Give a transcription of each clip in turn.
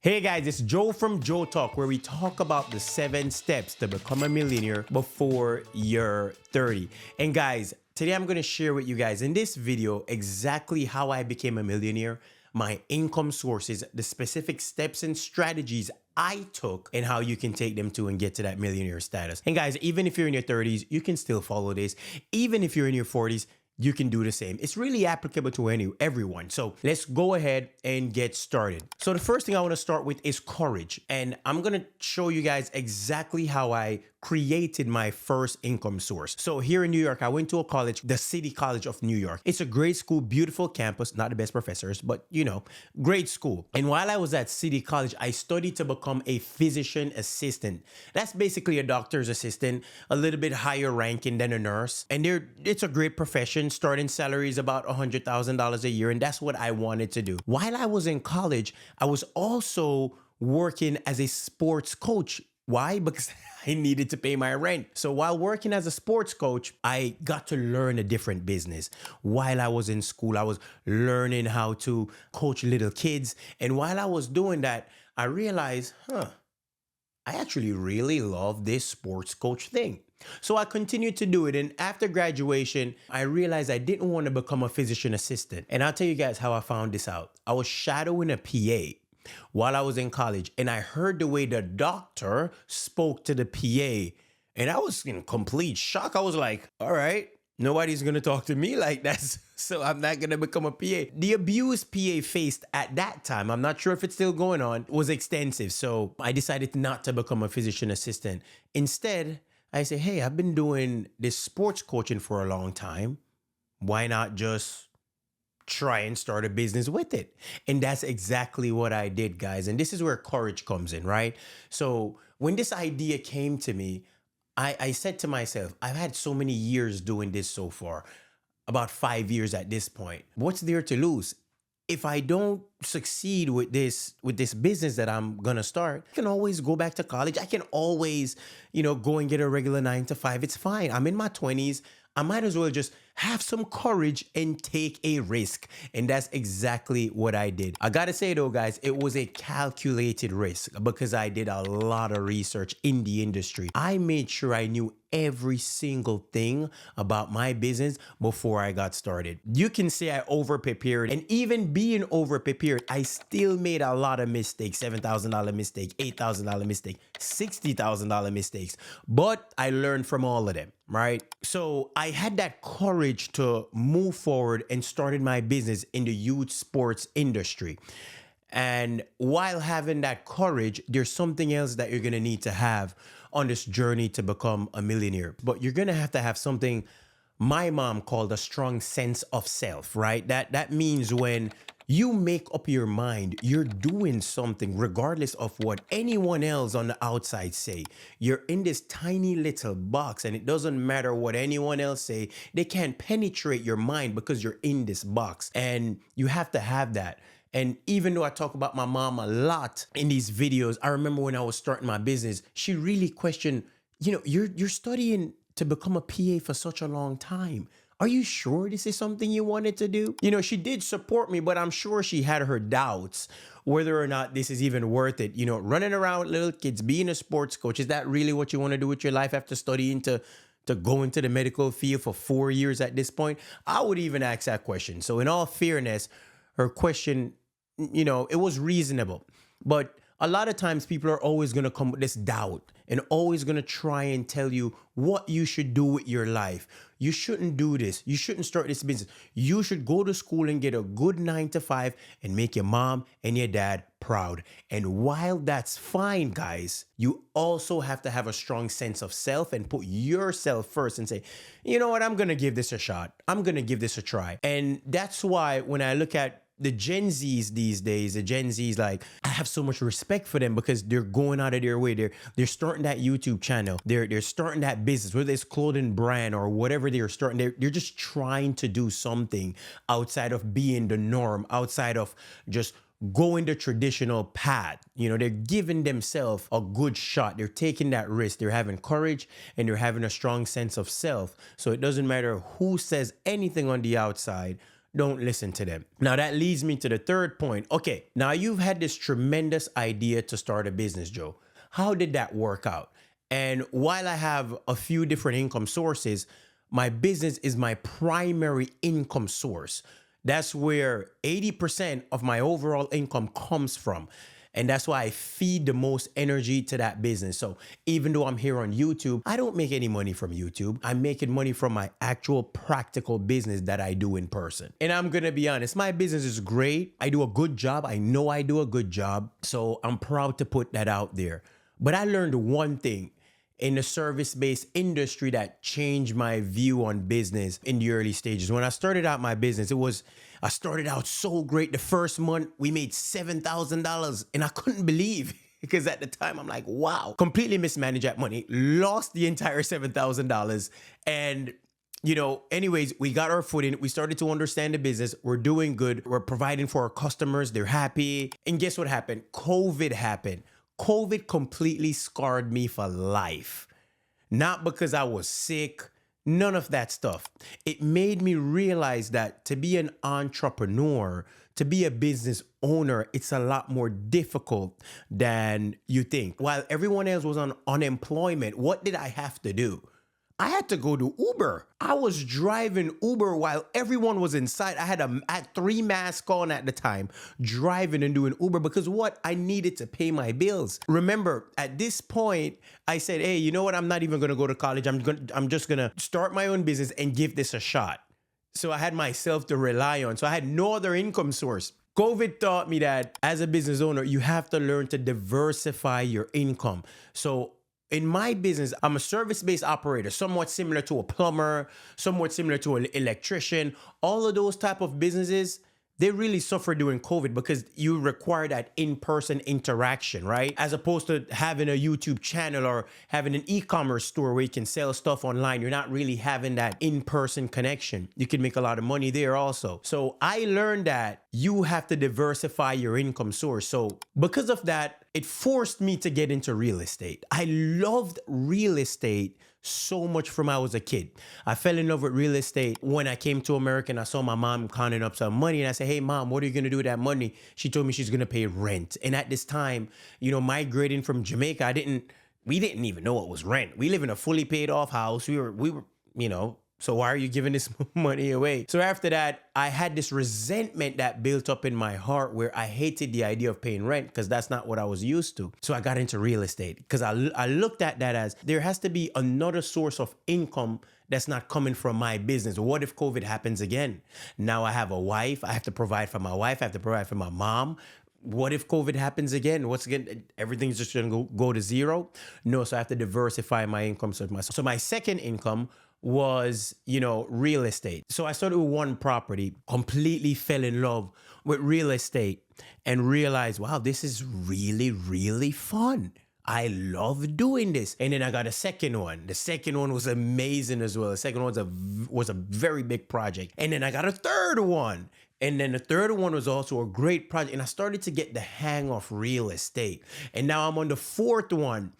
Hey guys, it's Joe from Joe Talk, where we talk about the 7 steps to become a millionaire before you're 30. And guys, today I'm going to share with you guys in this video exactly how I became a millionaire, my income sources, the specific steps and strategies I took, and how you can take them to and get to that millionaire status. And guys, even if you're in your 30s, you can still follow this. Even if you're in your 40s, you can do the same. It's really applicable to everyone. So let's go ahead and get started. So the first thing I want to start with is courage. And I'm going to show you guys exactly how I created my first income source. So here in New York, I went to a college, the City College of New York. It's a great school, beautiful campus, not the best professors, but great school. And while I was at City College, I studied to become a physician assistant. That's basically a doctor's assistant, a little bit higher ranking than a nurse. And it's a great profession. Starting salary is about $100,000 a year. And that's what I wanted to do. While I was in college, I was also working as a sports coach. Why? Because I needed to pay my rent. So while working as a sports coach, I got to learn a different business. While I was in school, I was learning how to coach little kids. And while I was doing that, I realized, I actually really love this sports coach thing. So I continued to do it. And after graduation, I realized I didn't want to become a physician assistant. And I'll tell you guys how I found this out. I was shadowing a PA while I was in college, and I heard the way the doctor spoke to the PA, and I was in complete shock. I was like, all right, nobody's going to talk to me like that, so I'm not going to become a PA. The abuse PA faced at that time, I'm not sure if it's still going on, was extensive. So I decided not to become a physician assistant. Instead, I said, hey, I've been doing this sports coaching for a long time. Why not just try and start a business with it? And that's exactly what I did, guys. And this is where courage comes in, right? So when this idea came to me, I said to myself, I've had so many years doing this so far, about 5 years at this point. What's there to lose? If I don't succeed with this business that I'm gonna start, I can always go back to college. I can always, go and get a regular 9 to 5. It's fine. I'm in my 20s. I might as well just have some courage and take a risk. And that's exactly what I did. I gotta say though, guys, it was a calculated risk because I did a lot of research in the industry. I made sure I knew every single thing about my business before I got started. You can say I over prepared, and even being over prepared, I still made a lot of mistakes. $7,000 mistake, $8,000 mistake, $60,000 mistakes. But I learned from all of them, right? So I had that courage to move forward and started my business in the youth sports industry. And while having that courage, there's something else that you're going to need to have on this journey to become a millionaire. But you're going to have something my mom called a strong sense of self, right? That means when you make up your mind, you're doing something regardless of what anyone else on the outside say. You're in this tiny little box, and it doesn't matter what anyone else say. They can't penetrate your mind because you're in this box, and you have to have that. And even though I talk about my mom a lot in these videos, I remember when I was starting my business, she really questioned, you're studying to become a PA for such a long time. Are you sure this is something you wanted to do? She did support me, but I'm sure she had her doubts whether or not this is even worth it. Running around with little kids, being a sports coach, is that really what you want to do with your life after studying to go into the medical field for 4 years at this point? I would even ask that question. So in all fairness, her question, it was reasonable. But a lot of times people are always going to come with this doubt and always going to try and tell you what you should do with your life. You shouldn't do this. You shouldn't start this business. You should go to school and get a good 9 to 5 and make your mom and your dad proud. And while that's fine, guys, you also have to have a strong sense of self and put yourself first and say, you know what, I'm going to give this a shot. I'm going to give this a try. And that's why when I look at the Gen Zs these days, like, I have so much respect for them because they're going out of their way. They're starting that YouTube channel. They're starting that business, whether it's clothing brand or whatever they're starting. They're just trying to do something outside of being the norm, outside of just going the traditional path. They're giving themselves a good shot. They're taking that risk. They're having courage and they're having a strong sense of self. So it doesn't matter who says anything on the outside. don't listen to them. Now that leads me to the third point. Okay, now you've had this tremendous idea to start a business, Joe. How did that work out? And while I have a few different income sources, my business is my primary income source. That's where 80% of my overall income comes from. And that's why I feed the most energy to that business. So even though I'm here on YouTube, I don't make any money from YouTube. I'm making money from my actual practical business that I do in person. And I'm going to be honest, my business is great. I do a good job. I know I do a good job. So I'm proud to put that out there. But I learned one thing in the service-based industry that changed my view on business in the early stages. When I started out my business, I started out so great. The first month we made $7,000 and I couldn't believe because at the time I'm like, wow, completely mismanaged that money, lost the entire $7,000. And anyways, we got our foot in. We started to understand the business. We're doing good. We're providing for our customers. They're happy. And guess what happened? COVID happened. COVID completely scarred me for life. Not because I was sick, none of that stuff. It made me realize that to be an entrepreneur, to be a business owner, it's a lot more difficult than you think. While everyone else was on unemployment, what did I have to do? I had to go to Uber. I was driving Uber while everyone was inside. I had 3 masks on at the time, driving and doing Uber because what? I needed to pay my bills. Remember, at this point, I said, hey, you know what? I'm not even going to go to college. I'm just going to start my own business and give this a shot. So I had myself to rely on. So I had no other income source. COVID taught me that as a business owner, you have to learn to diversify your income. So in my business, I'm a service-based operator, somewhat similar to a plumber, somewhat similar to an electrician. All of those type of businesses, they really suffer during COVID because you require that in-person interaction, right? As opposed to having a YouTube channel or having an e-commerce store where you can sell stuff online. You're not really having that in-person connection. You can make a lot of money there also. So I learned that you have to diversify your income source. So because of that, it forced me to get into real estate. I loved real estate so much from when I was a kid. I fell in love with real estate when I came to America and I saw my mom conning up some money and I said, hey mom, what are you going to do with that money? She told me she's going to pay rent. And at this time, migrating from Jamaica, we didn't even know what was rent. We live in a fully paid off house. We were, so why are you giving this money away? So after that, I had this resentment that built up in my heart where I hated the idea of paying rent because that's not what I was used to. So I got into real estate because I looked at that as there has to be another source of income that's not coming from my business. What if COVID happens again? Now I have a wife. I have to provide for my wife. I have to provide for my mom. What if COVID happens again? Everything's just going to go to zero? No, so I have to diversify my income. So my second income was, real estate. So I started with one property, completely fell in love with real estate and realized, wow, this is really, really fun. I love doing this. And then I got a second one. The second one was amazing as well. The second one was a very big project. And then I got a third one. And then the third one was also a great project. And I started to get the hang of real estate. And now I'm on the fourth one.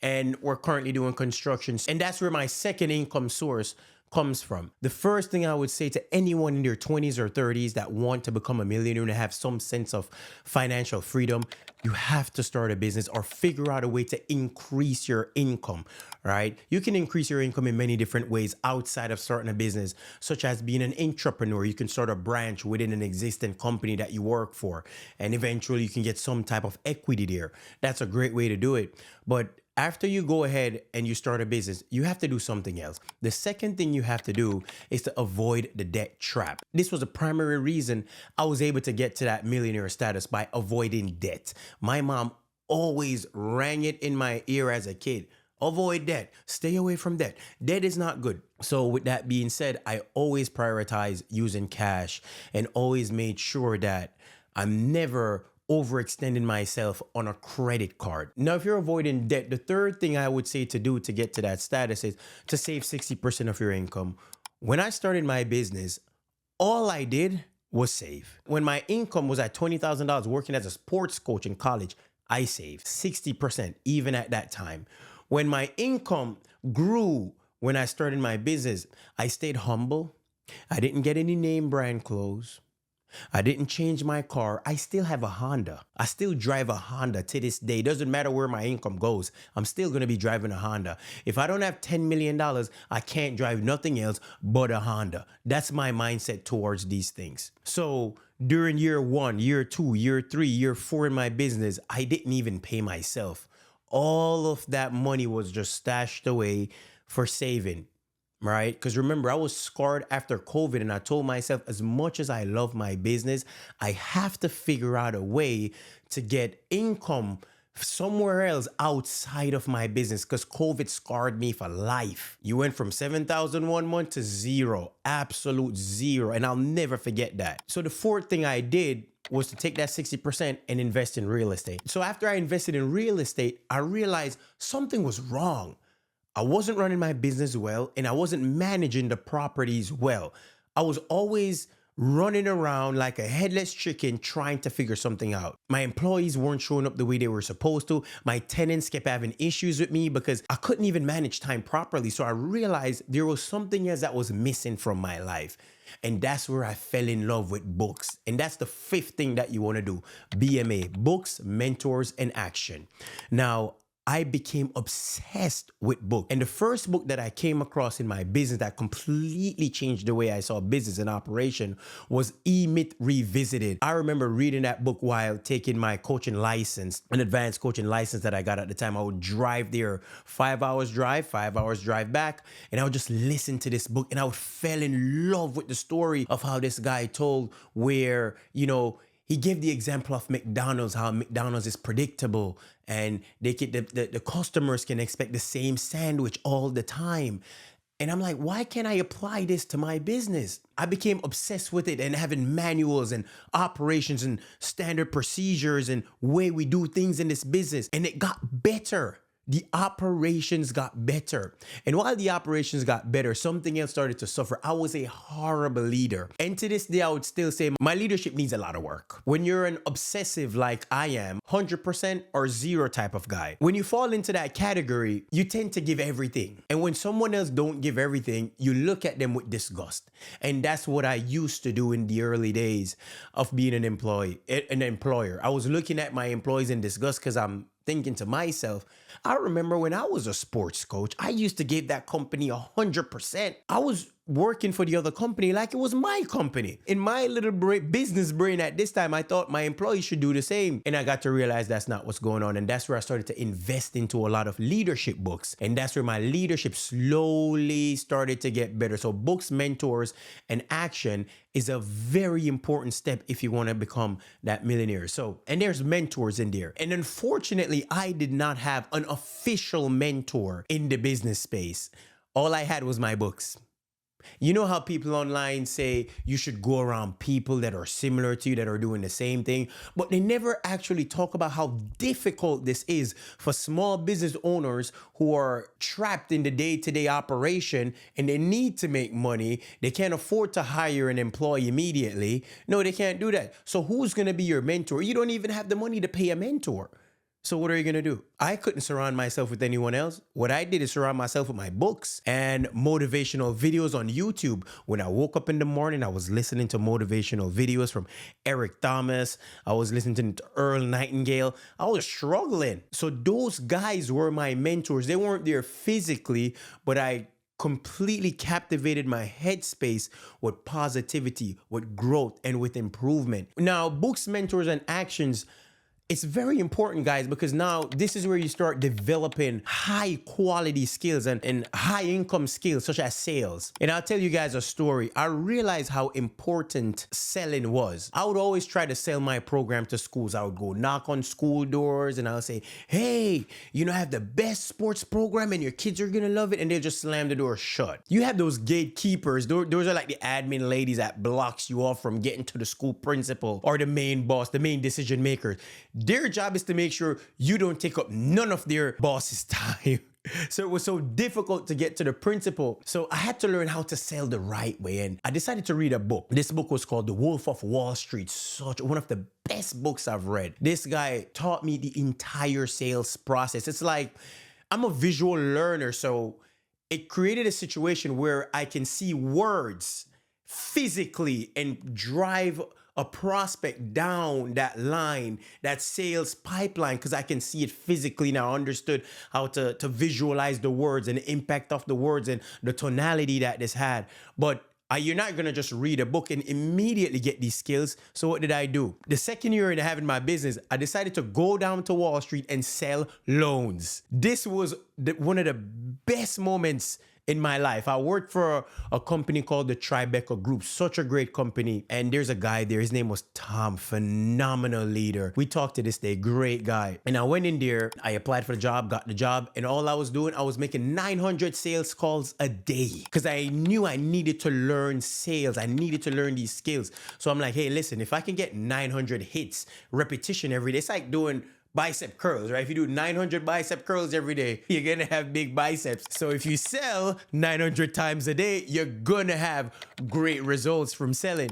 And we're currently doing construction. And that's where my second income source comes from. The first thing I would say to anyone in their 20s or 30s that want to become a millionaire and have some sense of financial freedom, you have to start a business or figure out a way to increase your income, right? You can increase your income in many different ways outside of starting a business, such as being an entrepreneur. You can start a branch within an existing company that you work for, and eventually you can get some type of equity there. That's a great way to do it. But after you go ahead and you start a business, you have to do something else. The second thing you have to do is to avoid the debt trap. This was a primary reason I was able to get to that millionaire status, by avoiding debt. My mom always rang it in my ear as a kid. Avoid debt. Stay away from debt. Debt is not good. So with that being said, I always prioritize using cash and always made sure that I'm never overextending myself on a credit card. Now, if you're avoiding debt, the third thing I would say to do to get to that status is to save 60% of your income. When I started my business, all I did was save. When my income was at $20,000 working as a sports coach in college, I saved 60% even at that time. When my income grew when I started my business, I stayed humble. I didn't get any name brand clothes. I didn't change my car. I still have a Honda. I still drive a Honda to this day. Doesn't matter where my income goes. I'm still going to be driving a Honda. If I don't have $10 million, I can't drive nothing else but a Honda. That's my mindset towards these things. So during year 1, year 2, year 3, year 4 in my business, I didn't even pay myself. All of that money was just stashed away for saving. Right? Because remember, I was scarred after COVID, and I told myself, as much as I love my business, I have to figure out a way to get income somewhere else outside of my business because COVID scarred me for life. You went from 7,000 one month to zero, absolute zero. And I'll never forget that. So the fourth thing I did was to take that 60% and invest in real estate. So after I invested in real estate, I realized something was wrong. I wasn't running my business well, and I wasn't managing the properties well. I was always running around like a headless chicken trying to figure something out. My employees weren't showing up the way they were supposed to. My tenants kept having issues with me because I couldn't even manage time properly. So I realized there was something else that was missing from my life. And that's where I fell in love with books. And that's the fifth thing that you want to do. BMA, books, mentors, and action. Now, I became obsessed with books. And the first book that I came across in my business that completely changed the way I saw business and operation was E-Myth Revisited. I remember reading that book while taking my coaching license, an advanced coaching license that I got at the time. I would drive there, 5 hours drive, 5 hours drive back, and I would just listen to this book, and I would fell in love with the story of how this guy told where, he gave the example of McDonald's, how McDonald's is predictable and the customers can expect the same sandwich all the time. And I'm like, why can't I apply this to my business? I became obsessed with it and having manuals and operations and standard procedures and way we do things in this business. And it got better. The operations got better. And while the operations got better, something else started to suffer. I was a horrible leader. And to this day, I would still say my leadership needs a lot of work. When you're an obsessive like I am, 100% or zero type of guy, when you fall into that category, you tend to give everything. And when someone else don't give everything, you look at them with disgust. And that's what I used to do in the early days of being an employer. I was looking at my employees in disgust because I'm thinking to myself, I remember when I was a sports coach, I used to give that company 100%. I was working for the other company like it was my company. In my little business brain at this time, I thought my employees should do the same. And I got to realize that's not what's going on. And that's where I started to invest into a lot of leadership books. And that's where my leadership slowly started to get better. So books, mentors, and action is a very important step if you want to become that millionaire. So, and there's mentors in there. And unfortunately, I did not have an official mentor in the business space. All I had was my books. You know how people online say you should go around people that are similar to you, that are doing the same thing, but they never actually talk about how difficult this is for small business owners who are trapped in the day-to-day operation and they need to make money. They can't afford to hire an employee immediately. No, they can't do that. So who's going to be your mentor? You don't even have the money to pay a mentor. So what are you going to do? I couldn't surround myself with anyone else. What I did is surround myself with my books and motivational videos on YouTube. When I woke up in the morning, I was listening to motivational videos from Eric Thomas. I was listening to Earl Nightingale. I was struggling. So those guys were my mentors. They weren't there physically, but I completely captivated my headspace with positivity, with growth, and with improvement. Now, books, mentors, and actions, it's very important, guys, because now this is where you start developing high quality skills and high income skills such as sales. And I'll tell you guys a story. I realized how important selling was. I would always try to sell my program to schools. I would go knock on school doors and I'll say, hey, I have the best sports program and your kids are going to love it. And they'll just slam the door shut. You have those gatekeepers. Those are like the admin ladies that blocks you off from getting to the school principal or the main boss, the main decision maker. Their job is to make sure you don't take up none of their boss's time. So it was so difficult to get to the principal. So I had to learn how to sell the right way. And I decided to read a book. This book was called The Wolf of Wall Street. Such one of the best books I've read. This guy taught me the entire sales process. It's like I'm a visual learner. So it created a situation where I can see words physically and drive a prospect down that line, that sales pipeline, because I can see it physically now. I understood how to visualize the words and the impact of the words and the tonality that this had. But you're not going to just read a book and immediately get these skills. So what did I do? The second year in having my business, I decided to go down to Wall Street and sell loans. This was one of the best moments in my life. I worked for a company called the Tribeca Group, such a great company. And there's a guy there, his name was Tom, phenomenal leader. We talked to this day, great guy. And I went in there, I applied for the job, got the job, and all I was doing, I was making 900 sales calls a day because I knew I needed to learn sales. I needed to learn these skills. So I'm like, hey, listen, if I can get 900 hits, repetition every day, it's like doing bicep curls, right? If you do 900 bicep curls every day, you're gonna have big biceps. So if you sell 900 times a day, you're gonna have great results from selling.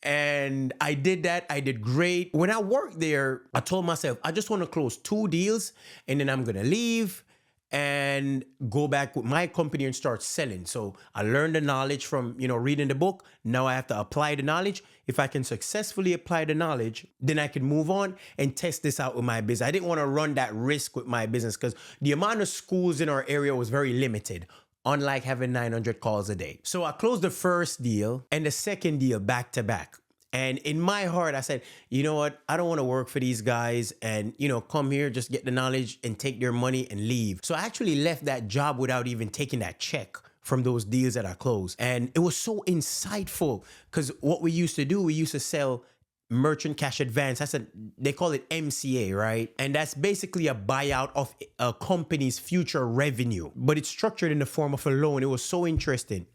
And I did that. I did great. When I worked there, I told myself, I just want to close 2 deals and then I'm gonna leave and go back with my company and start selling. So I learned the knowledge from, reading the book. Now I have to apply the knowledge. If I can successfully apply the knowledge, then I can move on and test this out with my business. I didn't want to run that risk with my business because the amount of schools in our area was very limited, unlike having 900 calls a day. So I closed the first deal and the second deal back to back. And in my heart, I said, you know what? I don't want to work for these guys and, come here, just get the knowledge and take their money and leave. So I actually left that job without even taking that check from those deals that I closed. And it was so insightful because what we used to do, we used to sell merchant cash advance. They call it MCA, right? And that's basically a buyout of a company's future revenue, but it's structured in the form of a loan. It was so interesting.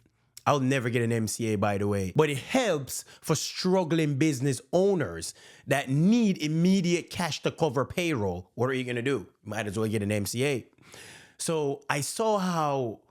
I'll never get an MCA, by the way, but it helps for struggling business owners that need immediate cash to cover payroll. What are you going to do? Might as well get an MCA. So I saw how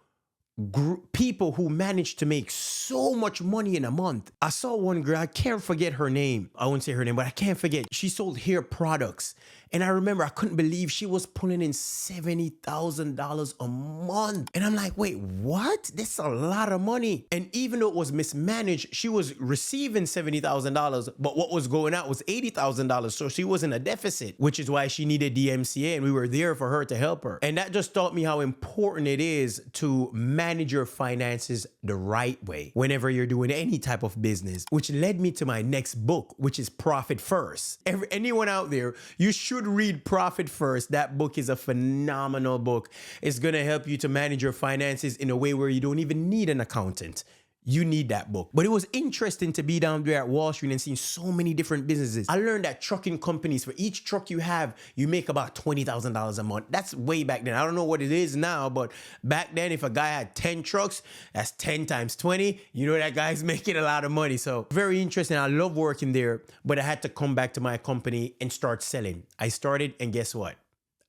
people who managed to make so much money in a month. I saw one girl, I can't forget her name. I won't say her name, but I can't forget. She sold hair products. And I remember I couldn't believe she was pulling in $70,000 a month. And I'm like, wait, what? That's a lot of money. And even though it was mismanaged, she was receiving $70,000, but what was going out was $80,000. So she was in a deficit, which is why she needed DMCA. And we were there for her to help her. And that just taught me how important it is to manage your finances the right way whenever you're doing any type of business, which led me to my next book, which is Profit First. Anyone out there, you should read Profit First. That book is a phenomenal book. It's going to help you to manage your finances in a way where you don't even need an accountant. You need that book. But it was interesting to be down there at Wall Street and seeing so many different businesses. I learned that trucking companies, for each truck you have, you make about $20,000 a month. That's way back then. I don't know what it is now, but back then, if a guy had 10 trucks, that's 10 times 20. That guy's making a lot of money. So very interesting. I love working there, but I had to come back to my company and start selling. I started, and guess what?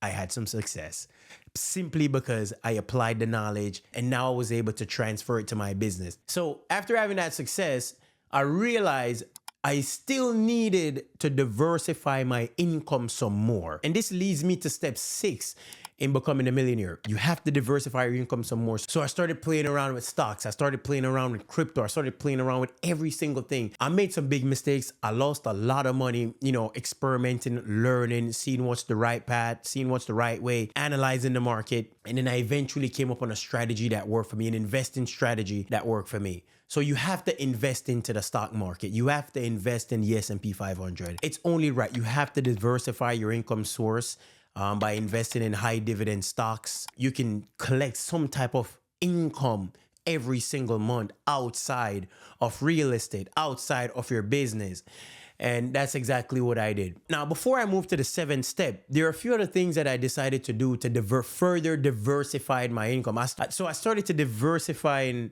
I had some success simply because I applied the knowledge and now I was able to transfer it to my business. So after having that success, I realized I still needed to diversify my income some more. And this leads me to step 6 in becoming a millionaire. You have to diversify your income some more. So I started playing around with stocks. I started playing around with crypto. I started playing around with every single thing. I made some big mistakes. I lost a lot of money, experimenting, learning, seeing what's the right path, seeing what's the right way, analyzing the market. And then I eventually came up on a strategy that worked for me, an investing strategy that worked for me. So you have to invest into the stock market. You have to invest in the S&P 500. It's only right. You have to diversify your income source. By investing in high dividend stocks, you can collect some type of income every single month outside of real estate, outside of your business. And that's exactly what I did. Now, before I move to the 7th step, there are a few other things that I decided to do to further diversify my income. So I started to diversify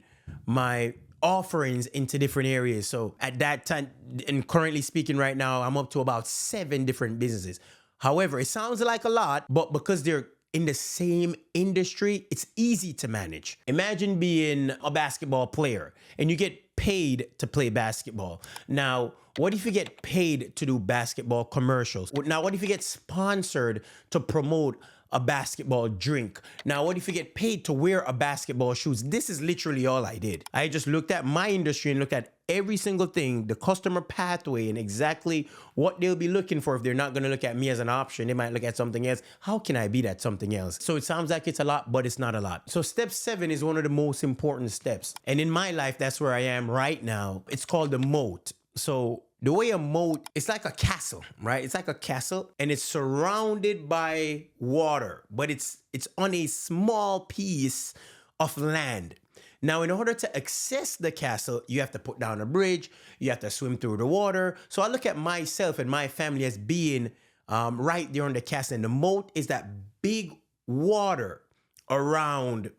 my offerings into different areas. So at that time, and currently speaking right now, I'm up to about 7 different businesses. However, it sounds like a lot, but because they're in the same industry, it's easy to manage. Imagine being a basketball player and you get paid to play basketball. Now, What if you get paid to do basketball commercials? Now, what if you get sponsored to promote a basketball drink? Now, what if you get paid to wear a basketball shoes? This is literally all I did. I just looked at my industry and looked at every single thing, the customer pathway, and exactly what they'll be looking for. If they're not going to look at me as an option, they might look at something else. How can I be that something else? So it sounds like it's a lot, but it's not a lot. So step 7 is one of the most important steps. And in my life, that's where I am right now. It's called the moat. So the way a moat, it's like a castle, right? It's like a castle and it's surrounded by water, but it's on a small piece of land. Now, in order to access the castle, you have to put down a bridge, you have to swim through the water. So I look at myself and my family as being right there on the castle. And the moat is that big water around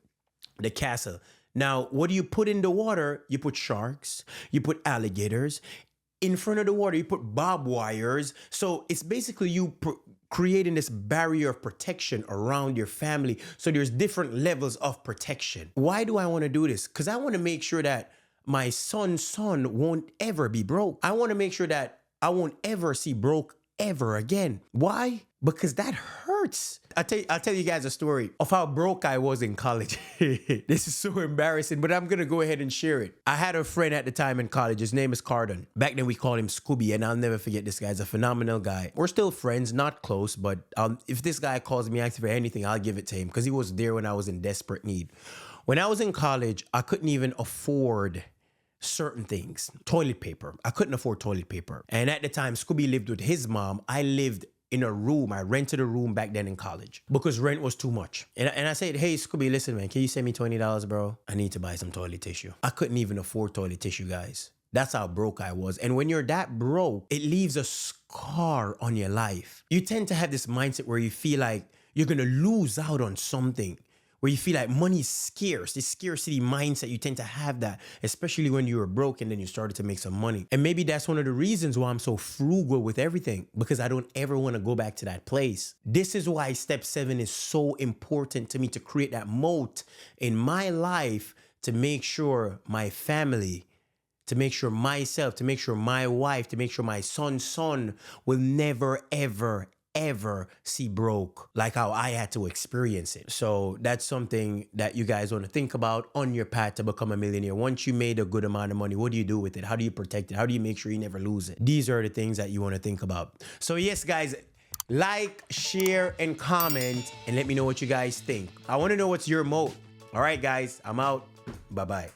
the castle. Now, what do you put in the water? You put sharks, you put alligators. In front of the water, you put barbed wires. So it's basically you creating this barrier of protection around your family. So there's different levels of protection. Why do I want to do this? Because I want to make sure that my son's son won't ever be broke. I want to make sure that I won't ever see broke ever again. Why? Because that hurts. I'll tell you guys a story of how broke I was in college. This is so embarrassing, but I'm gonna go ahead and share it. I had a friend at the time in college. His name is Cardon. Back then we called him Scooby, and I'll never forget this guy. He's a phenomenal guy. We're still friends, not close, but if this guy calls me asking for anything, I'll give it to him because he was there when I was in desperate need. When I was in college, I couldn't even afford certain things. Toilet paper. I couldn't afford toilet paper. And at the time, Scooby lived with his mom. I lived in a room. I rented a room back then in college because rent was too much. And I said, hey, Scooby, listen, man, can you send me $20, bro? I need to buy some toilet tissue. I couldn't even afford toilet tissue, guys. That's how broke I was. And when you're that broke, it leaves a scar on your life. You tend to have this mindset where you feel like you're going to lose out on something, where you feel like money is scarce. This scarcity mindset, you tend to have that, especially when you were broke and then you started to make some money. And maybe that's one of the reasons why I'm so frugal with everything, because I don't ever want to go back to that place. This is why step 7 is so important to me, to create that moat in my life, to make sure my family, to make sure myself, to make sure my wife, to make sure my son's son will never, ever see broke like how I had to experience it. So that's something that you guys want to think about on your path to become a millionaire. Once you made a good amount of money, what do you do with it? How do you protect it? How do you make sure you never lose it? These are the things that you want to think about. So yes, guys, like, share, and comment, and let me know what you guys think. I want to know what's your moat. All right, guys, I'm out. Bye-bye.